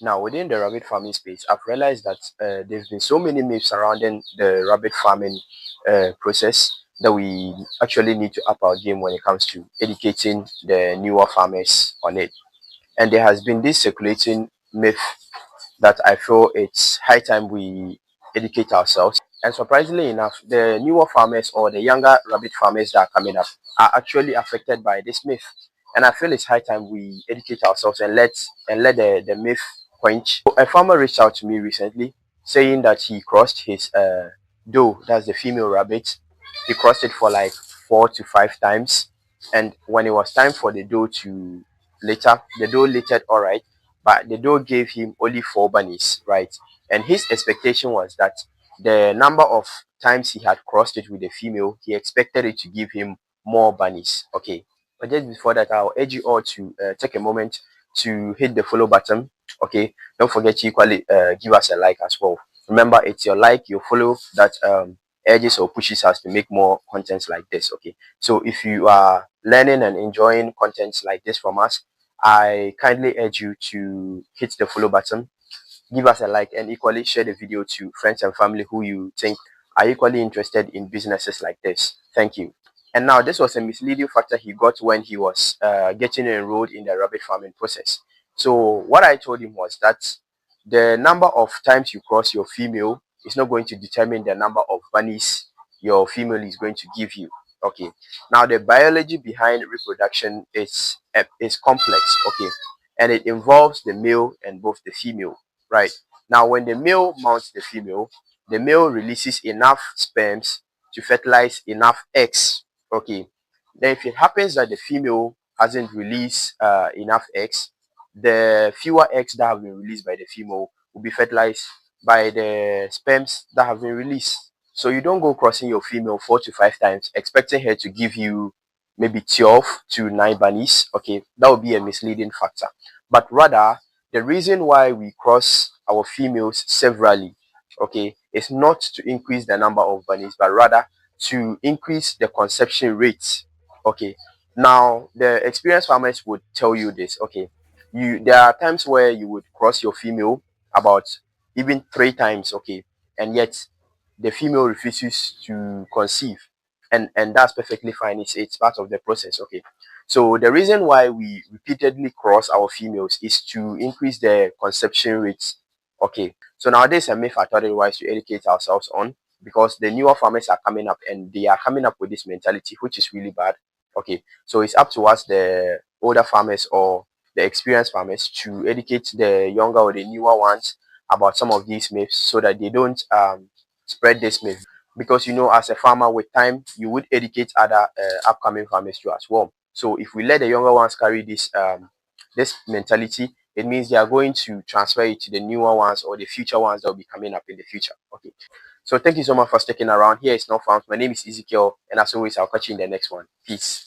Now, within the rabbit farming space, I've realized that there's been so many myths surrounding the rabbit farming process that we actually need to up our game when it comes to educating the newer farmers on it. And there has been this circulating myth that I feel it's high time we educate ourselves. And surprisingly enough, the newer farmers or the younger rabbit farmers that are coming up are actually affected by this myth. And I feel it's high time we educate ourselves and let the myth quench. So a farmer reached out to me recently saying that he crossed his doe, that's the female rabbit. He crossed it for like 4 to 5 times. And when it was time for the doe to later, the doe latered all right, but the doe gave him only 4 bunnies, right? And his expectation was that the number of times he had crossed it with the female, he expected it to give him more bunnies. Okay, but just before that, I'll urge you all to take a moment to hit the follow button. Okay, don't forget to equally give us a like as well. Remember, it's your like, your follow that urges or pushes us to make more contents like this. Okay, so if you are learning and enjoying contents like this from us, I kindly urge you to hit the follow button, give us a like, and equally share the video to friends and family who you think are equally interested in businesses like this. Thank you. And now, this was a misleading factor he got when he was getting enrolled in the rabbit farming process. So, what I told him was that the number of times you cross your female is not going to determine the number of bunnies your female is going to give you. Okay. Now, the biology behind reproduction is complex. Okay, and it involves the male and both the female. Right. Now, when the male mounts the male releases enough sperms to fertilize enough eggs. Okay. Then, if it happens that the female hasn't released enough eggs, the fewer eggs that have been released by the female will be fertilized by the sperms that have been released. So you don't go crossing your female 4 to 5 times expecting her to give you maybe 12 to 9 bunnies. Okay, that would be a misleading factor. But rather, the reason why we cross our females severally, okay, is not to increase the number of bunnies, but rather to increase the conception rate. Okay. Now, the experienced farmers would tell you this. Okay, there are times where you would cross your female about even 3 times. Okay, and yet the female refuses to conceive, and that's perfectly fine. It's part of the process. Okay, so the reason why we repeatedly cross our females is to increase the conception rates. Okay, so nowadays a myth I thought it wise to educate ourselves on, because the newer farmers are coming up and they are coming up with this mentality, which is really bad. Okay, so it's up to us, the older farmers or the experienced farmers, to educate the younger or the newer ones about some of these myths so that they don't spread this myth. Because as a farmer, with time you would educate other upcoming farmers too as well. So if we let the younger ones carry this mentality, it means they are going to transfer it to the newer ones or the future ones that will be coming up in the future. Okay, so thank you so much for sticking around. Here is Not Found. My name is Ezekiel, and as always, I'll catch you in the next one. Peace.